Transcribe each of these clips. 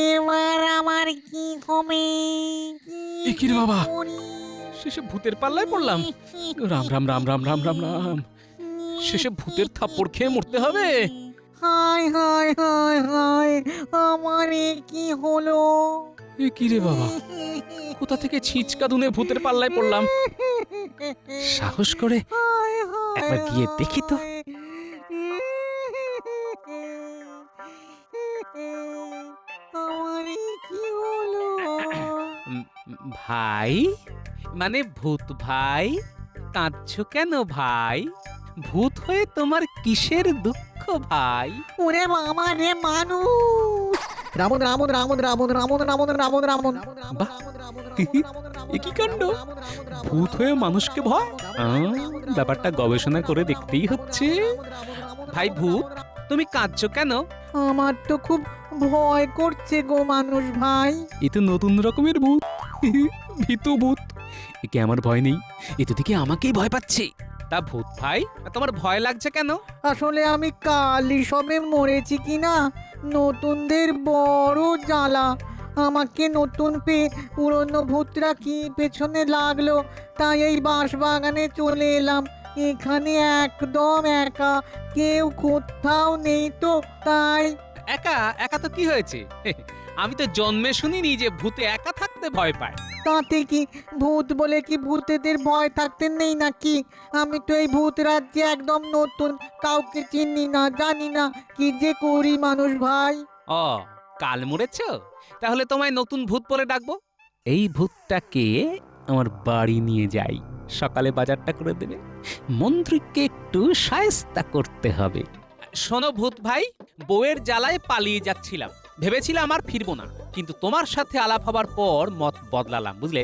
এবার আমার কি হবে? এ কি রে বাবা, শেষে ভূতের পাল্লায় পড়লাম। রাম রাম রাম রাম রাম রাম রাম, শেষে ভূতের থাপ্পড় খেয়ে মরতে হবে। হায় হায় হায় হায়, আমার এ কি হলো? এ কি রে বাবা, কোথা থেকে ছিচকা দুনে ভূতের পাল্লায় পড়লাম। সাহস করে হায় হায় একবার গিয়ে দেখি তো। হায়। আমার এ কি হলো? উম, ভাই, মানে ভূত ভাই, কাঁদছো কেন ভাই? ভূত হয়ে তোমার কিসের দুঃখ ভাই? ওরে বাবা রে, মানুষ! রামন রামন রামন রামন রামন রামন রামন রামন। বাহ, এ কি কাণ্ড! ভূত হয়ে মানুষকে ভয়? ব্যাপারটা গবেষণা করে দেখতেই হচ্ছে। ভাই ভূত, তুমি কাঁদছো কেন? আমার তো খুব ভয় করছে গো মানুষ ভাই। এ তো নতুন রকমের ভূত, ভীতু ভূত। একে আমার ভয় নেই, এ তো দেখি আমাকেই ভয় পাচ্ছে। তা ভূত ভাই, তোমার ভয় লাগছে কেন? আসলে আমি কালই সবে মরেছি কিনা, নতুনদের বড় জ্বালা। আমাকে নতুন পেয়ে পুরনো ভূতরা কি পেছনে লাগলো, তাই এই বাঁশবাগানে চলে এলাম। এখানে একদম একা, কেউ কোথাও নেই তো, তাই। একা একা তো কি হয়েছে? আমি তো জন্মে শুনিনি যে ভূতে একা থাকতে ভয় পায়। তাতে কি, ভূত বলে কি ভূতেদের ভয় থাকতে নেই নাকি? আমি তো এই ভূত রাজ্যে একদম নতুন, কাউকে চিনি না, জানি না কি যে করি মানুষ ভাই। ও, কাল মরেছো? তাহলে তোমায় নতুন ভূত বলে ডাকবো। এই ভূতটাকে আমার বাড়ি নিয়ে যাই, সকালে বাজারটা করে দেবে। মন্ত্রীকে একটু শায়েস্তা করতে হবে। শোনো ভূত ভাই, বউয়ের জ্বালায় পালিয়ে যাচ্ছিলাম, ভেবেছিলাম আর ফিরবো না, কিন্তু তোমার সাথে আলাপ হবার পর মত বদলালাম, বুঝলে?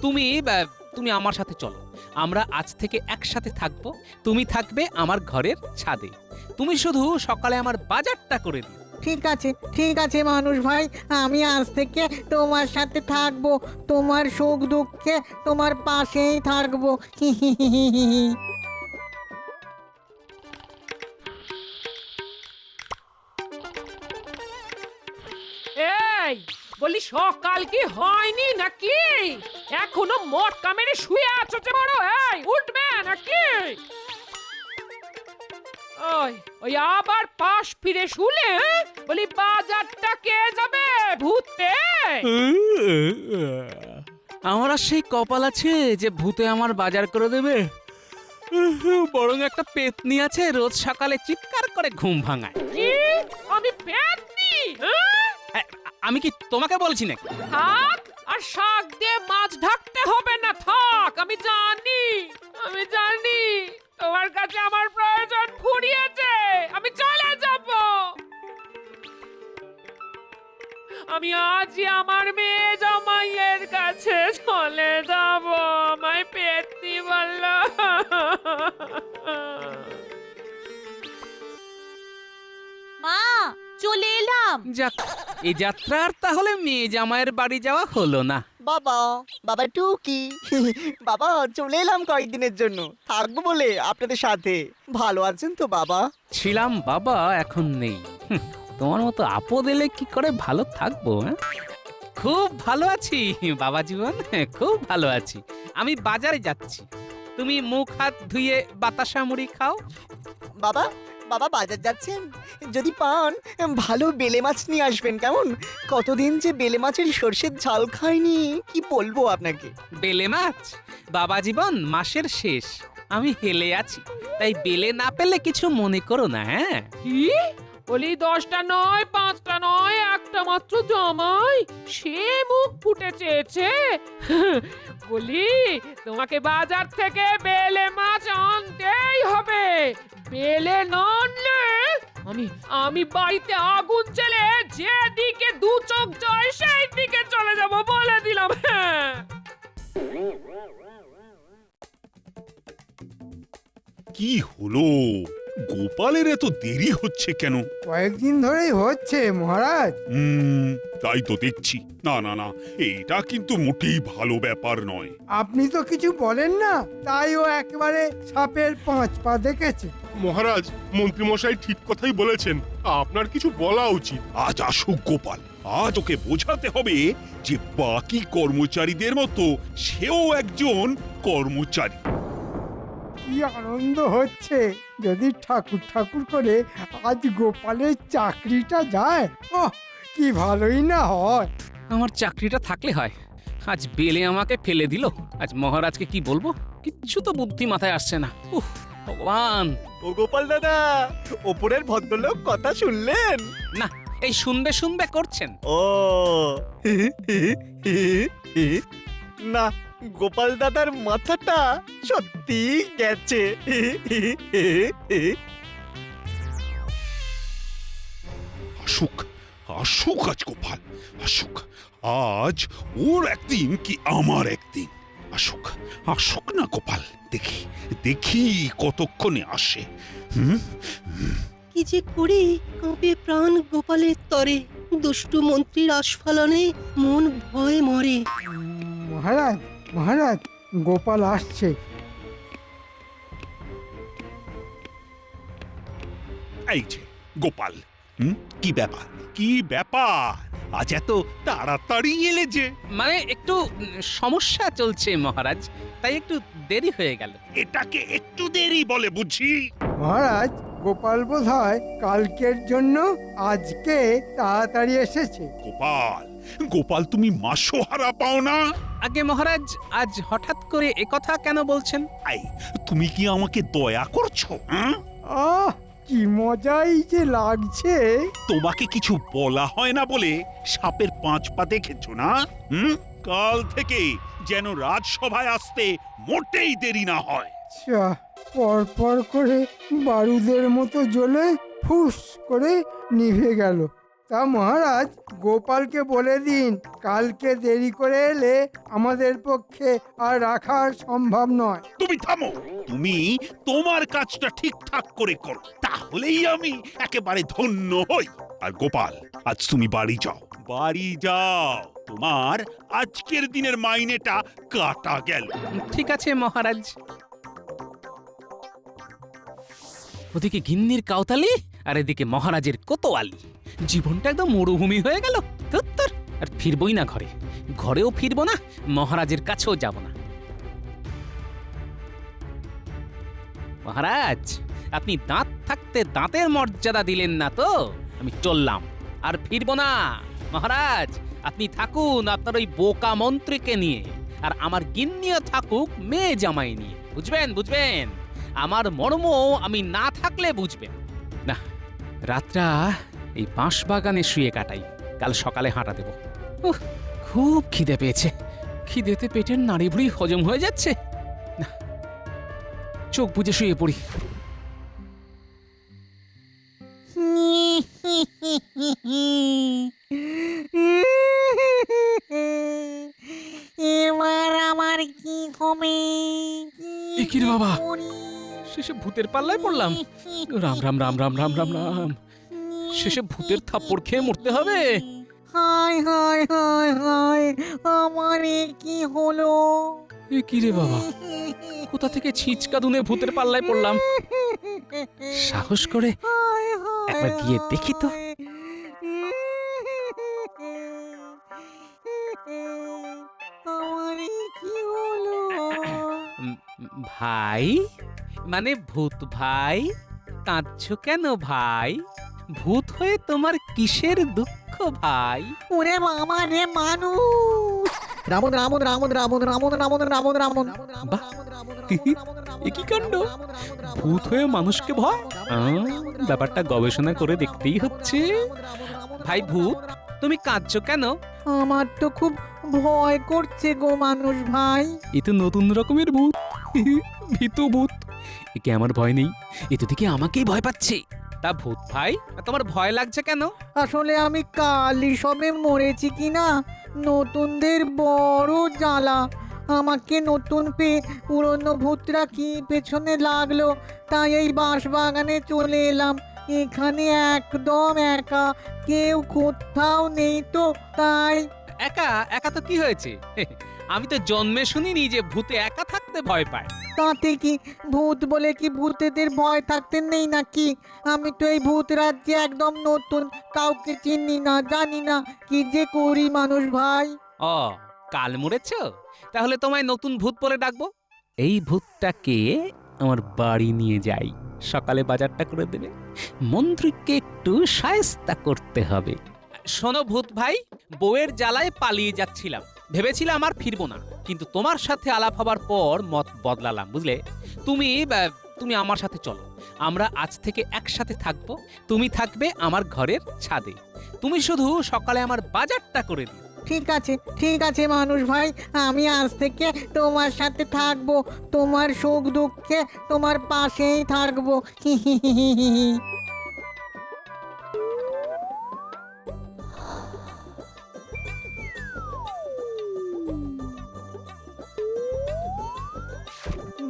তুমি আমার সাথে চলো, আমরা আজ থেকে একসাথে থাকবো। তুমি থাকবে আমার ঘরের ছাদে, তুমি শুধু সকালে আমার বাজারটা করে দিও। ঠিক আছে, ঠিক আছে মানুষ ভাই, আমি আজ থেকে তোমার সাথে থাকবো, তোমার সুখ দুঃখে তোমার পাশেই থাকবো। হি হি হি হি হি হি। এই বলি, সকাল কি হয়নি নাকি? এখনো মটকা মেরে শুয়ে আছো যে বড়? এই উঠবে নাকি? ওই ওই আবার পাশ ফিরে শুলে, হ্যাঁ? বলি বাজারটা কে যাবে? ভূতে? আমার আর সেই কপাল আছে যে ভূতে আমার বাজার করে দেবে? বরং একটা পেতনি আছে, রোজ সকালে চিৎকার করে ঘুম ভাঙায়। কি? আমি পেতনি? হ্যাঁ? আমি কি তোমাকে বলছি নাকি? থাক, আর শাক দিয়ে মাছ ঢাকতে হবে না, থাক। আমি জানি, আমি জানি তোমার কাছে আমার প্রয়োজন ফুরিয়েছে। আমি চলে যাব। আমি আজই আমার মেয়ে জামাইয়ের কাছে চলে যাব। আমায় পেতনি বলল। মা, চলে এলাম। যাক, এই যাত্রার তাহলে মেয়ে জামাইয়ের বাড়ি যাওয়া হলো না। বাবা, বাবা টুকি, বাবা চলে এলাম কয়েকদিনের জন্য, থাকবো বলে আপনাদের সাথে। ভালো আছেন তো বাবা? ছিলাম বাবা, এখন নেই। তোমার মতো আপদ এলে কি করে ভালো থাকবো? খুব ভালো আছি বাবা জীবন, খুব ভালো আছি। আমি বাজারে যাচ্ছি, তুমি মুখ হাত ধুয়ে বাতাসা মুড়ি খাও। বাবা, বাবা বাজার যাচ্ছেন? যদি পান ভালো বেলে মাছ নিয়ে আসবেন, কেমন? কতদিন যে বেলে মাছের সর্ষের ঝাল খাইনি, কি বলবো আপনাকে। বেলে মাছ? বাবা জীবন, মাসের শেষ, আমি হেলে আছি, তাই বেলে না পেলে কিছু মনে করো না। হ্যাঁ, কি বলি, 10টা নয়, 5টা নয়, একটা মাত্র জামাই, সে মুখ ফুটে চেয়েছে। বলি, তোমাকে বাজার থেকে বেলে মাছ আনতেই হবে। বেলে না আনলে আমি আমি বাড়িতে আগুন জ্বেলে যেদিকে দু চোখ যায় সেই দিকে চলে যাব, বলে দিলাম। হ্যাঁ, কি হলো? গোপালের এত দেরি হচ্ছে কেন? কয়েকদিন ধরেই হচ্ছে মহারাজ। তাই তো দেখছি। না না না, এটা কিন্তু মোটেই ভালো ব্যাপার নয়। আপনি তো কিছু বলেন না, তাই ও একেবারে সাপের 5 পা দেখেছে। মহারাজ, মন্ত্রীমশাই ঠিক কথাই বলেছেন, আপনার কিছু বলা উচিত। আজ আসুক গোপাল, আজ ওকে বোঝাতে হবে যে বাকি কর্মচারীদের মতো সেও একজন কর্মচারী। কি আনন্দ হচ্ছে! যদি ঠাকুর ঠাকুর করে আজ গোপালের চাকরিটা যায়, ওহ কি ভালোই না হয়। আমার চাকরিটা থাকলে হয়। আজ বেলে আমাকে ফেলে দিল। আজ মহারাজকে কি বলবো? কিচ্ছু তো বুদ্ধি মাথায় আসছে না। উফ, ভগবান! ও গোপাল দাদা, ওপরের ভদ্রলোক কথা শুনলেন? না, এই শুনবে শুনবে করছেন। ও না, গোপাল দাদার মাথাটা সত্যি গেছে। আসুক, আসুক আজ গোপাল, আসুক। আজ ওর একদিন কি আমার একদিন। আসুক, আসুক না গোপাল, দেখি দেখি কতক্ষণে আসে। কি যে করি, কাঁপে প্রাণ গোপালের তরে, দুষ্টু মন্ত্রীর আস্ফালনে মন ভয়ে মরে। মহারাজ, মহারাজ, গোপাল আসছে। এই যে গোপাল, কি ব্যাপার, কি ব্যাপার? আজ এত তাড়াতাড়ি এলে যে? মানে একটু সমস্যা চলছে মহারাজ, তাই একটু দেরি হয়ে গেল। এটাকে একটু দেরি বলে বুঝি? মহারাজ, গোপাল বোধহয় কালকের জন্য আজকে তাড়াতাড়ি এসেছে। গোপাল, গোপাল তুমি মাসোহারা পাও না? আগে মহারাজ, আজ হঠাৎ করে একথা কেন বলছেন? আই, তুমি কি আমাকে দয়া করছো? আহ কি মজাই যে লাগছে। তোমাকে কিছু বলা হয় না বলে সাপের 5 পা দেখেছো না? কাল থেকে যেন রাজসভায় আসতে মোটেই দেরি না হয়। আচ্ছা, পরপর করে বারুদের মতো জ্বলে ফুস করে নিভে গেল। তা মহারাজ, গোপালকে বলে দিন কালকে দেরি করে এলে আমাদের পক্ষে আর রাখা সম্ভব নয়। তুমি থামো, তুমি তোমার কাজটা ঠিকঠাক করে করো, তাহলেই আমি একেবারে ধন্য হই। আর গোপাল, আজ তুমি বাড়ি যাও, বাড়ি যাও। তোমার আজকের দিনের মাইনেটা কাটা গেল। ঠিক আছে মহারাজ। ওদিকে গিন্নির কাউতালি আর এদিকে মহারাজের কোতোয়ালি। জীবনটা একদম মরুভূমি হয়ে গেল। ধুত্তর, আর ফিরবই না ঘরে, ঘরেও ফিরবো না, মহারাজের কাছেও যাব না। মহারাজ, আপনি দাঁত থাকতে দাঁতের মর্যাদা দিলেন না তো? আমি চললাম, আর ফিরবো না। মহারাজ, আপনি থাকুন আপনার ওই বোকা মন্ত্রীকে নিয়ে, আর আমার গিন্নিও থাকুক মেয়ে জামাই নিয়ে। বুঝবেন বুঝবেন, আমার মর্ম আমি না থাকলে বুঝবেন না। রাতটা এই বাঁশ বাগানে শুয়ে কাটাই, কাল সকালে হাঁটা দেব। খুব খিদে পেয়েছে, খিদেতে পেটের নাড়িভুড়ি হজম হয়ে যাচ্ছে না। চোখ বুজে শুয়ে পড়ি। এবার আমার কি হবে? এ কি রে বাবা, শেষে ভূতের পাল্লায় পড়লাম। রাম রাম রাম রাম রাম রাম রাম, শেষে ভূতের থাপ্পড় খেয়ে মরতে হবে। হায় হায় হায় হায়, আমার এ কি হলো? এ কি রে বাবা, কোথা থেকে ছিচকা দুনে ভূতের পাল্লায় পড়লাম? সাহস করে হায় হায় একবার গিয়ে দেখি তো। হায়। আমার এ কি হলো? ভাই, মানে ভূত ভাই, কাঁদছো কেন ভাই? ভূত হয়ে তোমার কিসের দুঃখ ভাই? ওরে বাবা রে, মানুষ! রামন রামন রামন রামন রামন রামন রামন রামন। বাহ, এ কি কাণ্ড! ভূত হয়ে মানুষকে ভয়? ব্যাপারটা গবেষণা করে দেখতেই হচ্ছে। ভাই ভূত, তুমি কাঁদছো কেন? আমার তো খুব ভয় করছে গো মানুষ ভাই। এ তো নতুন রকমের ভূত, ভীতু ভূত। একে আমার ভয় নেই, এ তো দেখি আমাকেই ভয় পাচ্ছে। তা ভূত ভাই, তোমার ভয় লাগছে কেন? আসলে আমি কালই সবে মরেছি কিনা, নতুনদের বড় জ্বালা। আমাকে নতুন পেয়ে পুরনো ভূতরা কি পেছনে লাগলো, তাই এই বাঁশবাগানে চলে এলাম। এখানে একদম একা, কেউ কোথাও নেই তো, তাই একা একা তো কি হয়েছে? আমি তো জন্মে শুনিনি যে ভূতে একা থাকতে ভয় পায়। তাতে কি, ভূত বলে কি ভূতেদের ভয় থাকতে নেই নাকি? আমি তো এই ভূত রাজ্যে একদম নতুন, কাউকে চিনি না, জানি না, কি যে করি মানুষ ভাই। ও, কাল মরেছ? তাহলে তোমায় নতুন ভূত বলে ডাকবো। এই ভূতটাকে আমার বাড়ি নিয়ে যাই, সকালে বাজারটা করে দেবে। মন্ত্রীকে একটু শায়েস্তা করতে হবে। শোনো ভূত ভাই, বউয়ের জ্বালায় পালিয়ে যাচ্ছিলাম, ভেবেছিলাম আর ফিরবো না, কিন্তু তোমার সাথে আলাপ হবার পর মত বদলালাম, বুঝলে? তুমি আমার সাথে চলো, আমরা আজ থেকে একসাথে থাকবো। তুমি থাকবে আমার ঘরের ছাদে, তুমি শুধু সকালে আমার বাজারটা করে দিও। ঠিক আছে মানুষ ভাই, আমি আজ থেকে তোমার সাথে থাকবো, তোমার সুখ দুঃখে তোমার পাশেই থাকবো।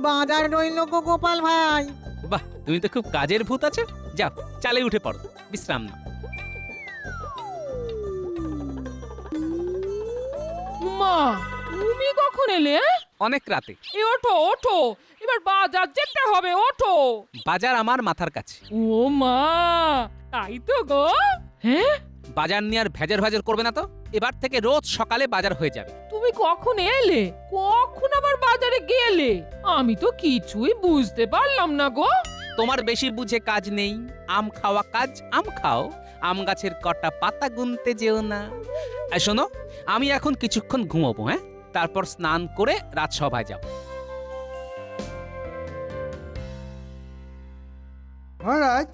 বাজার রইল গো গোপাল ভাই। বাহ, তুমি তো খুব কাজের ভূত আছো। যাও, চালে উঠে পড়ো, বিশ্রাম নাও। মা, তুমি কখন এলে? অনেক রাতে। এই ওঠো ওঠো, এবার বাজার যেতে হবে, ওঠো। বাজার আমার মাথার কাছে। ও মা, তাই তো গো। হ্যাঁ, বাজার নিয়ে আর ভেজার ভাজার করবে না তো। এবার থেকে রোজ সকালে বাজার হয়ে যাবে। তুমি কখন এলে, কখন আবার বাজারে গেলে? আমি তো কিছুই বুঝতে পারলাম না গো। তোমার বেশি বুঝে কাজ নেই, আম খাওয়া কাজ, আম খাও, আম গাছের কটা পাতা গুনতে যেও না। আর শোনো, আমি এখন কিছুক্ষণ ঘুমোবো, হ্যাঁ? তারপর স্নান করে রাজসভায় যাব। মহারাজ,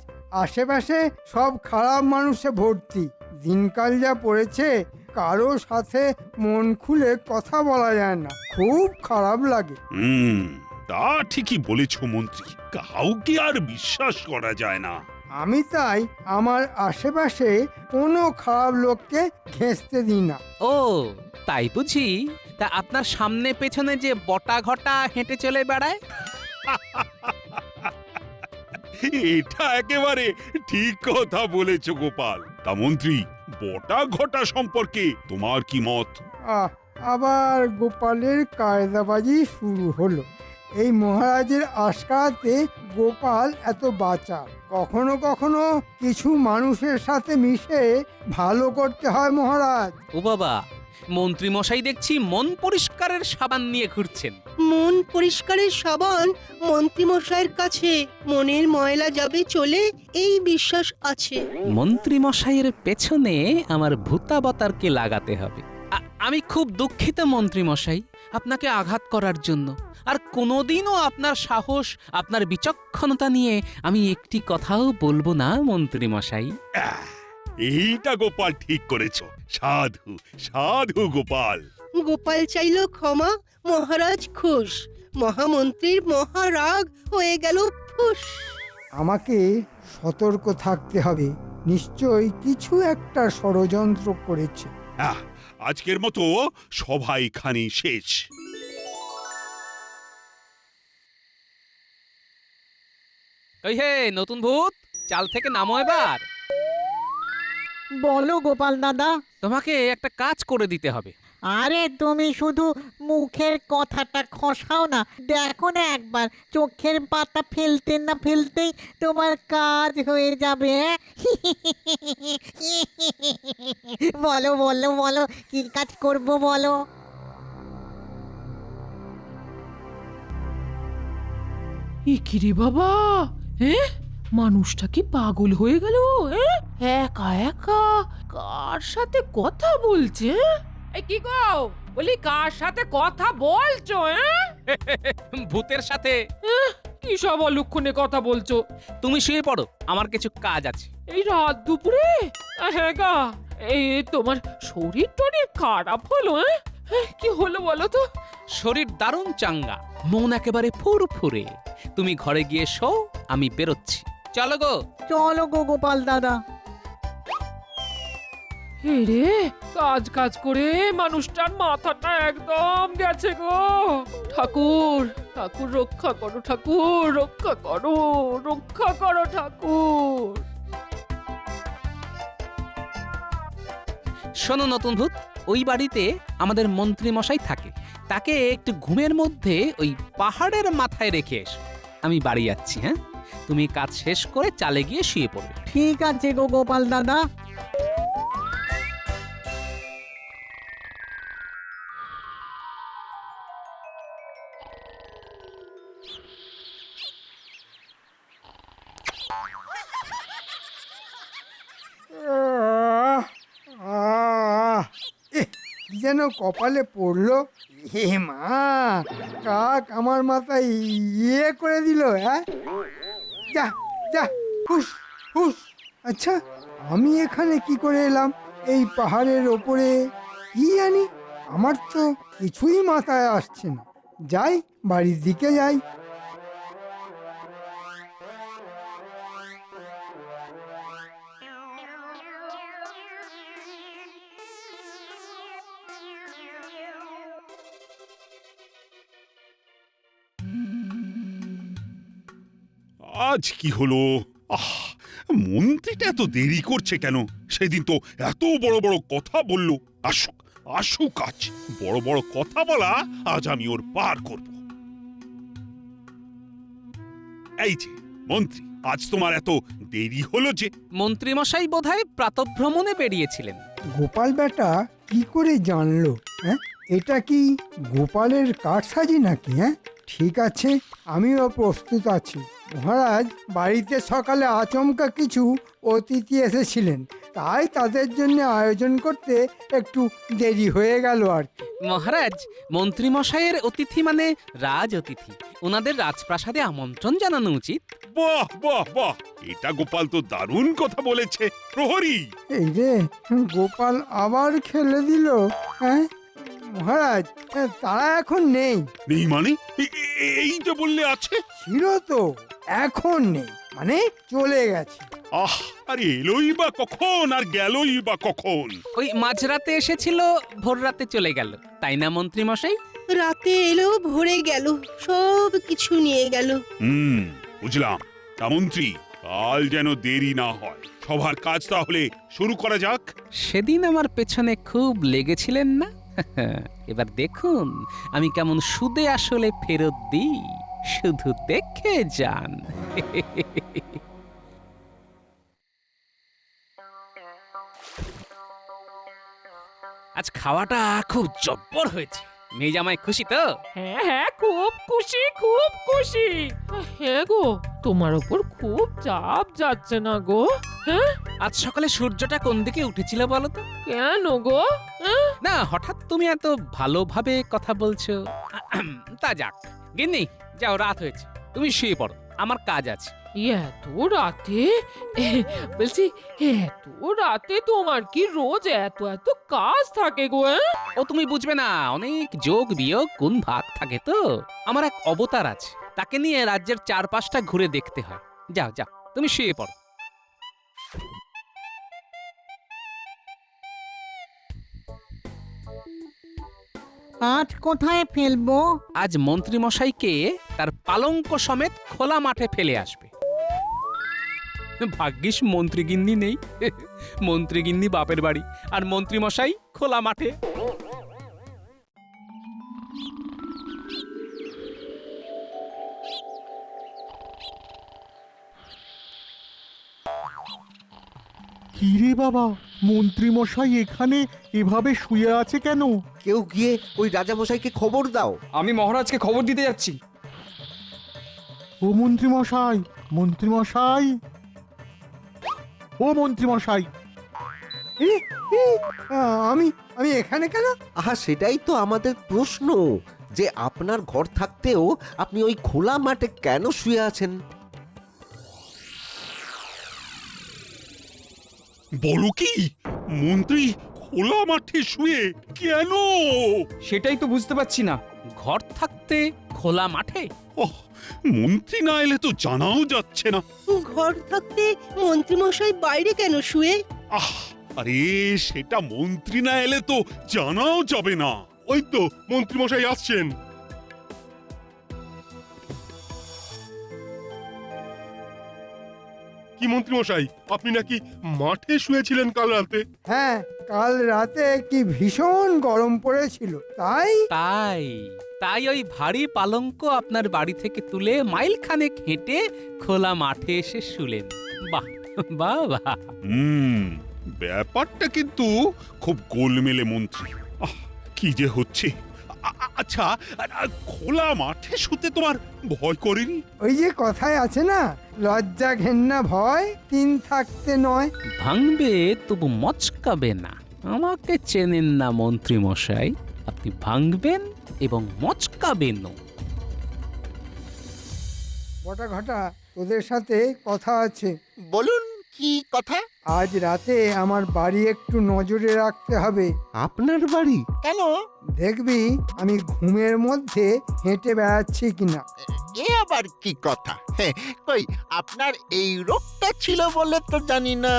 আশেপাশে সব খারাপ মানুষে ভর্তি। দিনকাল যা পড়েছে, কারো সাথে মন খুলে কথা বলা যায় না, খুব খারাপ লাগে। তা ঠিকই বলেছ মন্ত্রী, কাউকে আর বিশ্বাস করা যায় না। আমি তাই আমার আশেপাশে কোনো খারাপ লোককে ঘেঁষতে দিই না। ও, তাই বুঝি? তা আপনার সামনে পেছনে যে বটা ঘটা হেঁটে চলে বেড়ায়? এটা একেবারে ঠিক কথা বলেছ গোপাল। তা মন্ত্রী, বটা ঘটা সম্পর্কে তোমার কি মত? আবার গোপালের কায়দাবাজি শুরু হলো। এই মহারাজের আশকারাতে গোপাল এত বাঁচার। কখনো কখনো কিছু মানুষের সাথে মিশে ভালো করতে হয় মহারাজ। ও বাবা, মন্ত্রী মশাই দেখছি মন পরিষ্কারের সাবান নিয়ে ঘুরছেন। মন পরিষ্কারের সাবান মন্ত্রীমশাইয়ের কাছে মনের ময়লা যাবে চলে, এই বিশ্বাস আছে। মন্ত্রী মশাইয়ের পেছনে আমার ভূতাবতারকে লাগাতে হবে। আমি খুব দুঃখিত মন্ত্রী মশাই, আপনাকে আঘাত করার জন্য। আর কোনোদিনও আপনার সাহস, আপনার বিচক্ষণতা নিয়ে আমি একটি কথাও বলবো না মন্ত্রী মশাই। এইটা গোপাল ঠিক করেছ। সাধু সাধু গোপাল। গোপাল চাইল ক্ষমা, মহারাজ খুশ। মহামন্ত্রীর মহারাগ হয়ে গেল ফুস। আমাকে সতর্ক থাকতে হবে, নিশ্চয়ই কিছু একটা ষড়যন্ত্র করেছে। আজকের মতো সবাই খানি শেষ। কই হে নতুন ভূত, চাল থেকে নামো এবার। বলো গোপাল দাদা। তোমাকে একটা কাজ করে দিতে হবে। আরে তুমি শুধু মুখের কথাটা খসাও না, দেখো না একবার, চোখের পাতা ফেলতে না ফেলতেই তোমার কাজ হয়ে যাবে। বলো বলো বলো, কি কাজ করব বলো। কি রে বাবা, হ্যাঁ, মানুষটা কি পাগল হয়ে গেল? একা একা কার সাথে কথা বলছে? এই কি গো, বলি কার সাথে কথা বলছো? ভূতের সাথে। কি সব অলক্ষণে কথা বলছো? তুমি শুয়ে পড়ো, আমার কিছু কাজ আছে। এই রাত দুপুরে? হ্যাঁ গা, এই তোমার শরীর টরীর খারাপ হলো? কি হলো বলো তো? শরীর দারুণ চাঙ্গা, মন একেবারে ফুরফুরে। তুমি ঘরে গিয়ে শো, আমি বেরোচ্ছি। চলো গো। চলো গো গোপাল দাদা। এই রে, কাজ কাজ করে মানুষটার মাথাটা একদম গেছে গো। ঠাকুর, ঠাকুর রক্ষা করো, ঠাকুর রক্ষা করো, রক্ষা করো ঠাকুর। শোনো নতুন ভূত, ওই বাড়িতে আমাদের মন্ত্রী মশাই থাকে। তাকে একটু ঘুমের মধ্যে ওই পাহাড়ের মাথায় রেখে এসো। আমি বাড়ি যাচ্ছি, হ্যাঁ? তুমি কাজ শেষ করে চালে গিয়ে শুয়ে পড়বে। ঠিক আছে গো গোপাল দাদা। আহ, আহ, এহ, কি যেন কপালে পড়লো। হে মা, কাক আমার মাথায় ইয়ে করে দিল। হ্যাঁ, যা যা, হুস হুস। আচ্ছা, আমি এখানে কি করে এলাম এই পাহাড়ের ওপরে? কি জানি, আমার তো কিছুই মাথায় আসছে না। যাই, বাড়ির দিকে যাই। আজ কি হলো? মন্ত্রীটা এত দেরি করছে কেন? সেদিন তো এত বড় বড় কথা বলল। আসুক, আসুক আজ। বড় বড় কথা বলা আজ আমি ওর পার করব। এই যে মন্ত্রী, আজ তোমার এত দেরি হলো যে? মন্ত্রী মশাই বোধহয় প্রাতঃভ্রমণে বেরিয়েছিলেন। গোপাল বেটা কি করে জানলো? হ্যাঁ, এটা কি গোপালের কারসাজি নাকি? হ্যাঁ, ঠিক আছে, আমিও প্রস্তুত আছি। মহারাজ, বাড়িতে সকালে আচমকা কিছু অতিথি এসেছিলেন, তাই তাদের জন্য আয়োজন করতে একটু দেরি হয়ে গেল আর কি। মহারাজ, মন্ত্রী মশাইয়ের অতিথি মানে রাজ অতিথি। ওনাদের রাজপ্রাসাদে আমন্ত্রণ জানানো উচিত। বাহ বাহ বাহ, এটা গোপাল তো দারুণ কথা বলেছে। প্রহরী, এই রে, গোপাল আবার খেলে দিল। হ্যাঁ মহারাজ, তারা এখন নেই। নেই মানে? এই যে বললে আছে। ছিল তো, এখন নেই, মানে চলে গেছে। আরে এলোই বা কখন আর গেলই বা কখন? ওই মাঝরাতে এসেছিল, ভোর রাতে চলে গেল, তাই না মন্ত্রী মশাই? রাতে এলো, ভরে গেল, সব কিছু নিয়ে গেল। বুঝলাম। তা মন্ত্রী, কাল যেন দেরি না হয়। সবার কাজ তাহলে শুরু করা যাক। সেদিন আমার পেছনে খুব লেগেছিলেন না? এবার দেখুন আমি কেমন সুদে আসলে ফেরত দিই, শুধু দেখে যান। আজ খাওয়াটা খুব জব্বর হয়েছে। মেয়ে জামাই খুশি তো? হ্যাঁ হ্যাঁ, খুব খুশি, খুব খুশি। হ্যাঁ গো, তোমার উপর খুব চাপ যাচ্ছে না গো? হ্যাঁ, আজ সকালে সূর্যটা কোন দিকে উঠেছিল বলো তো? কেন গো? হ্যাঁ? না, হঠাৎ তুমি এত ভালোভাবে কথা বলছো। তা যাক, গিন্নি যাও, রাত হয়েছে, তুমি শুয়ে পড়ো, আমার কাজ আছে। এত রাতে? বলছি, এত রাতে তোমার কি রোজ এত এত কাজ থাকে গো? ও তুমি বুঝবে না, অনেক যোগ বিয়োগ গুণ ভাগ থাকে তো। আমার এক অবতার আছে, তাকে নিয়ে রাজ্যের চারপাশটা ঘুরে দেখতে হয়। যাও যাও, তুমি শুয়ে পড়ো। আজ কোথায় ফেলবো? আজ মন্ত্রী মশাইকে তার পালঙ্ক সমেত খোলা মাঠে ফেলে আসবে। ভাগ্যিস মন্ত্রীগিন্নি নেই। মন্ত্রীগিন্নি বাপের বাড়ি, আর মন্ত্রী মশাই খোলা মাঠে। কিরে বাবা, মন্ত্রী মশাই এখানে এভাবে শুয়ে আছে কেন? কেউ গিয়ে ওই রাজামশাইকে খবর দাও। আমি মহারাজকে খবর দিতে যাচ্ছি। ও মন্ত্রী মশাই, মন্ত্রী মশাই, ও মন্ত্রী মশাই। এ, এ, আমি আমি এখানে কেন? আহা, সেটাই তো আমাদের প্রশ্ন, যে আপনার ঘর থাকতেও আপনি ওই খোলা মাঠে কেন শুয়ে আছেন? বলো কি, মন্ত্রী খোলা মাঠে শুয়ে কেন? সেটাই তো বুঝতে পারছি না। ঘর থাকতে খোলা মাঠে? মন্ত্রী না এলে তো জানাও যাচ্ছে না। ঘর থাকতে মন্ত্রীমশাই বাইরে কেন শুয়ে? আরে সেটা মন্ত্রী না এলে তো জানাও যাবে না। ওই তো মন্ত্রী মশাই আসছেন। কি মন্ত্রী মশাই, আপনি নাকি মাঠে শুয়েছিলেন কাল রাতে? হ্যাঁ, কাল রাতে কি ভীষণ গরম পড়েছিল, তাই তাই তাই ওই ভারী পালঙ্ক আপনার বাড়ি থেকে তুলে মাইলখানেক হেঁটে খোলা মাঠে এসে শুলেন। বাহ বাহ বাহ। ব্যাপারটা কিন্তু খুব গোলমেলে মন্ত্রী। কি যে হচ্ছে। আচ্ছা, খোলা মাঠে শুতে তোমার ভয় করেনি? ওই যে কথায় আছে না, লজ্জা ঘেন্না ভয় তিন থাকতে নয়। ভাঙবে তবু মচকাবে না। আমাকে চেনেন না মন্ত্রী মশাই, আপনি ভাঙবেন এবং মচকাবেনও। বটা ঘটা, তোদের সাথে কথা আছে। বলুন কি কথা? আজ রাতে আমার বাড়ি একটু নজরে রাখতে হবে। আপনার বাড়ি? কেন? দেখবি আমি ঘুমের মধ্যে হেঁটে বেড়াচ্ছি কিনা। এ আবার কি কথা? কই আপনার এই রোগটা ছিল বলে তো জানি না।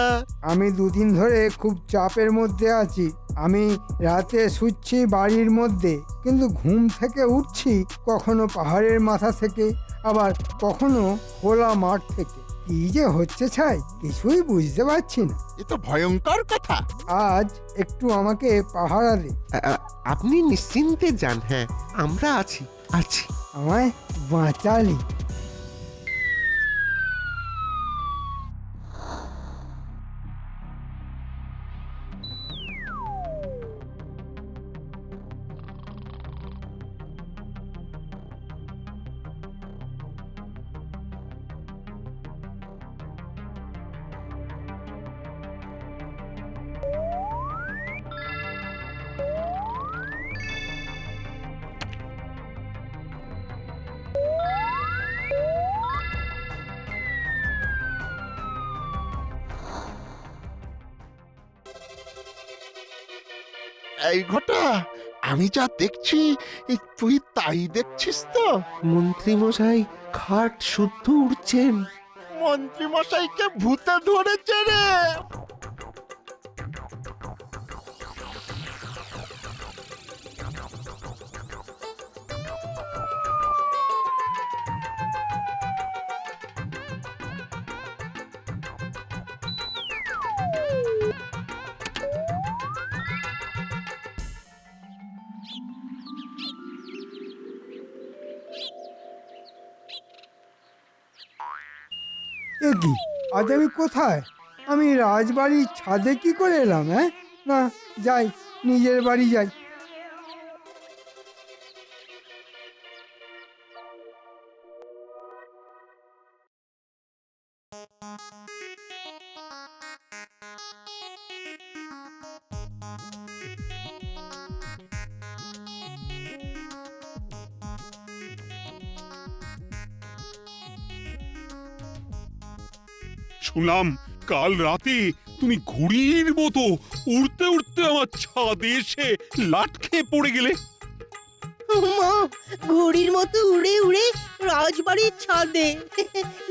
আমি দুদিন ধরে খুব চাপের মধ্যে আছি। আমি রাতে শুচ্ছি বাড়ির মধ্যে, কিন্তু ঘুম থেকে উঠছি কখনো পাহাড়ের মাথা থেকে, আবার কখনো খোলা মাঠ থেকে। কি যে হচ্ছে ছাই, কিছুই বুঝতে পারছি না। এ তো ভয়ঙ্কর কথা। আজ একটু আমাকে পাহারা দে। আপনি নিশ্চিন্তে যান। হ্যাঁ, আমরা আছি। আমায় বাঁচালি। এই ঘটা, আমি যা দেখছি তুই তাই দেখছিস তো? মন্ত্রী মশাই খাট শুদ্ধ উঠছেন। মন্ত্রী মশাইকে ভূতে ধরেছে রে। এ কি, আজ আমি কোথায়? আমি রাজবাড়ির ছাদে কি করে এলাম? হ্যাঁ, না, যাই, নিজের বাড়ি যাই। শুনলাম কাল রাতে তুমি ঘুড়ির মতো উড়তে উড়তে আমার ছাদে এসে লাট খেয়ে পড়ে গেলে। মা, ঘড়ির মতো উড়ে উড়ে রাজবাড়ির ছাদে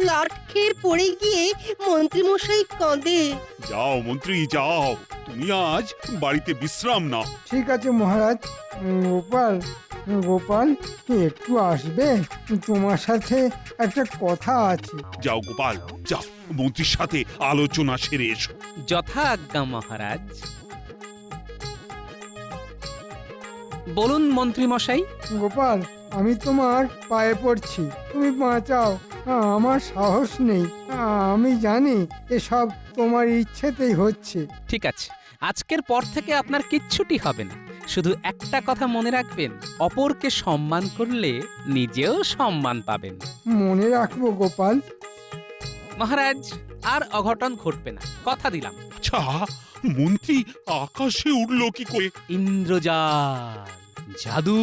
লাট খেয়ে পড়ে গিয়ে মন্ত্রী মশাই কাঁদে। যাও মন্ত্রী যাও, তুমি আজ বাড়িতে বিশ্রাম নাও। ঠিক আছে মহারাজ। গোপাল, গোপাল একটু আসবে? তোমার সাথে একটা কথা আছে। যাও গোপাল যাও, মন্ত্রীর সাথে আলোচনা সেরে এসো। যথা আজ্ঞা মহারাজ। বলুন মন্ত্রী মশাই। গোপাল, আমি তোমার পায়ে পড়ছি, তুমি বাঁচাও। আমার সাহস নেই। আমি জানি এসব তোমার ইচ্ছেতেই হচ্ছে। ঠিক আছে, আজকের পর থেকে আপনার কিচ্ছুটি হবে না। শুধু একটা কথা মনে রাখবেন, অপরকে সম্মান করলে নিজেও সম্মান পাবেন। মনে রাখবো গোপাল। মহারাজ, আর অঘটন ঘটবে না, কথা দিলাম। আচ্ছা, মন্ত্রী আকাশে উঠলো কি করে? ইন্দ্রজাল, জাদু।